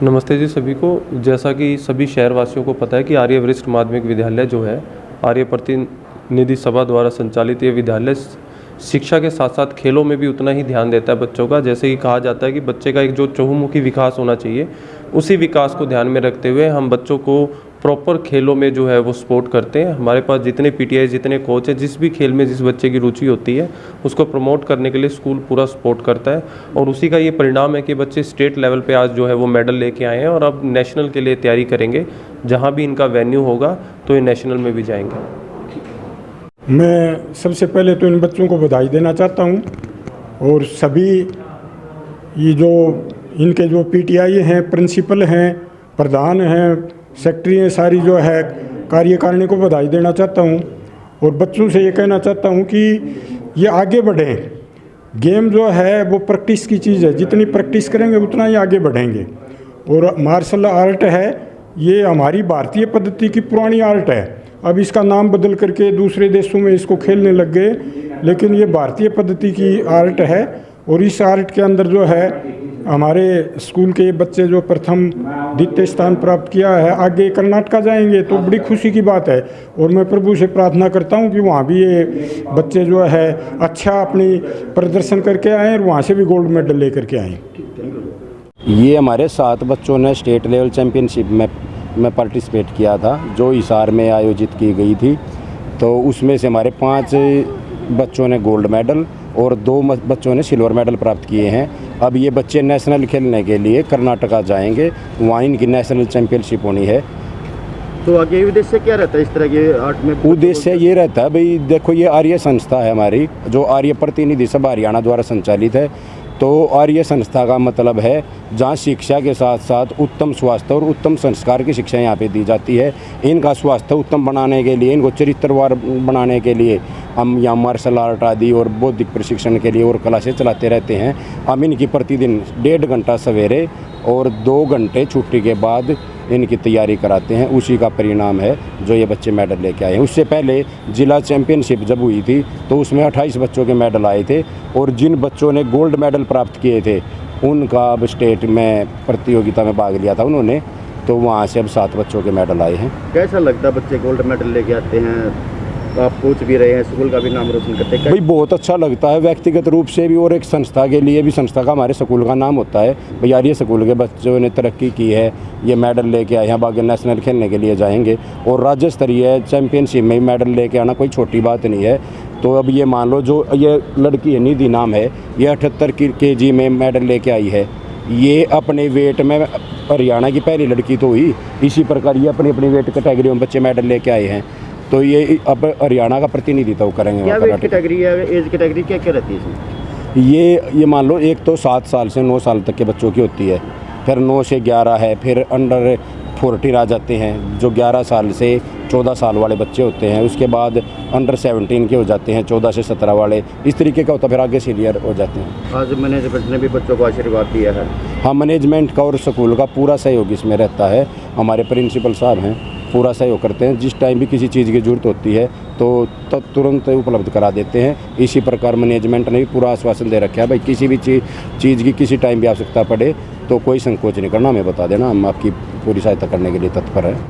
नमस्ते जी सभी को। जैसा कि सभी शहरवासियों को पता है कि आर्य वरिष्ठ माध्यमिक विद्यालय जो है आर्य प्रतिनिधि सभा द्वारा संचालित ये विद्यालय शिक्षा के साथ साथ खेलों में भी उतना ही ध्यान देता है बच्चों का। जैसे कि कहा जाता है कि बच्चे का एक जो चहुमुखी विकास होना चाहिए, उसी विकास को ध्यान में रखते हुए हम बच्चों को प्रॉपर खेलों में जो है वो सपोर्ट करते हैं। हमारे पास जितने पीटीआई जितने कोच हैं, जिस भी खेल में जिस बच्चे की रुचि होती है उसको प्रमोट करने के लिए स्कूल पूरा सपोर्ट करता है। और उसी का ये परिणाम है कि बच्चे स्टेट लेवल पे आज जो है वो मेडल लेके आए हैं और अब नेशनल के लिए तैयारी करेंगे। जहाँ भी इनका वेन्यू होगा तो ये नेशनल में भी जाएंगे। मैं सबसे पहले तो इन बच्चों को बधाई देना चाहता हूँ और सभी ये जो इनके जो पीटीआई हैं, प्रिंसिपल हैं, प्रधान हैं, सेक्रेटरी हैं, सारी जो है कार्यकारिणी को बधाई देना चाहता हूँ। और बच्चों से ये कहना चाहता हूँ कि ये आगे बढ़ें। गेम जो है वो प्रैक्टिस की चीज़ है, जितनी प्रैक्टिस करेंगे उतना ही आगे बढ़ेंगे। और मार्शल आर्ट है, ये हमारी भारतीय पद्धति की पुरानी आर्ट है। अब इसका नाम बदल करके दूसरे देशों में इसको खेलने लग गए, लेकिन ये भारतीय पद्धति की आर्ट है। और इस आर्ट के अंदर जो है हमारे स्कूल के बच्चे जो प्रथम द्वितीय स्थान प्राप्त किया है, आगे कर्नाटक जाएंगे तो बड़ी खुशी की बात है। और मैं प्रभु से प्रार्थना करता हूँ कि वहाँ भी ये बच्चे जो है अच्छा अपनी प्रदर्शन करके आएँ और वहाँ से भी गोल्ड मेडल लेकर के आएँ। ये हमारे 7 बच्चों ने स्टेट लेवल चैम्पियनशिप में पार्टिसिपेट किया था, जो हिसार में आयोजित की गई थी। तो उसमें से हमारे 5 बच्चों ने गोल्ड मेडल और 2 बच्चों ने सिल्वर मेडल प्राप्त किए हैं। अब ये बच्चे नेशनल खेलने के लिए कर्नाटका जाएंगे, वहाँ इनकी नेशनल चैम्पियनशिप होनी है। तो आगे उद्देश्य क्या रहता है इस तरह के आर्ट में? उद्देश्य ये रहता है भाई, देखो ये आर्य संस्था है हमारी, जो आर्य प्रतिनिधि सभा हरियाणा द्वारा संचालित है। तो आर्य संस्था का मतलब है जहाँ शिक्षा के साथ साथ उत्तम स्वास्थ्य और उत्तम संस्कार की शिक्षा यहाँ पे दी जाती है। इनका स्वास्थ्य उत्तम बनाने के लिए, इनको चरित्रवान बनाने के लिए हम यहाँ मार्शल आर्ट आदि और बौद्धिक प्रशिक्षण के लिए और क्लासें चलाते रहते हैं। हम इनकी प्रतिदिन 1.5 घंटा सवेरे और 2 घंटे छुट्टी के बाद इनकी तैयारी कराते हैं। उसी का परिणाम है जो ये बच्चे मेडल लेके आए हैं। उससे पहले जिला चैम्पियनशिप जब हुई थी तो उसमें 28 बच्चों के मेडल आए थे, और जिन बच्चों ने गोल्ड मेडल प्राप्त किए थे उनका अब स्टेट में प्रतियोगिता में भाग लिया था उन्होंने, तो वहाँ से अब 7 बच्चों के मेडल आए हैं। कैसा लगता है बच्चे गोल्ड मेडल लेके आते हैं? आप कोच भी रहे हैं, स्कूल का भी नाम रोशन करते हैं। भाई बहुत अच्छा लगता है व्यक्तिगत रूप से भी और एक संस्था के लिए भी। संस्था का हमारे स्कूल का नाम होता है भाई यार, ये स्कूल के बच्चों ने तरक्की की है, ये मेडल लेके आए हैं, अब आगे नेशनल खेलने के लिए जाएंगे। और राज्य स्तरीय चैम्पियनशिप में मेडल लेके आना कोई छोटी बात नहीं है। तो अब ये मान लो जो ये लड़की है, निधि नाम है, ये 78 kg में मेडल लेके आई है। ये अपने वेट में हरियाणा की पहली लड़की तो हुई। इसी प्रकार ये अपनी अपनी वेट कैटेगरी में बच्चे मेडल लेके आए हैं। तो ये अब हरियाणा का प्रतिनिधित्व करेंगे। क्या वेट कैटेगरी है, एज कैटेगरी क्या क्या रहती है इसमें? ये मान लो एक तो 7 साल से 9 साल तक के बच्चों की होती है, फिर 9 से 11 है, फिर अंडर 14 आ जाते हैं जो 11 साल से 14 साल वाले बच्चे होते हैं। उसके बाद अंडर 17 के हो जाते हैं, 14 से 17 वाले, इस तरीके का होता है। फिर आगे सीनियर हो जाते हैं। आज मैनेजमेंट ने भी बच्चों को आशीर्वाद दिया है। हाँ, मैनेजमेंट का और स्कूल का पूरा सहयोग इसमें रहता है। हमारे प्रिंसिपल साहब हैं, पूरा सहयोग करते हैं। जिस टाइम भी किसी चीज़ की ज़रूरत होती है तो तुरंत उपलब्ध करा देते हैं। इसी प्रकार मैनेजमेंट ने भी पूरा आश्वासन दे रखा है भाई, किसी भी चीज़ की किसी टाइम भी आवश्यकता पड़े तो कोई संकोच नहीं करना, हमें बता देना, हम आपकी पूरी सहायता करने के लिए तत्पर हैं।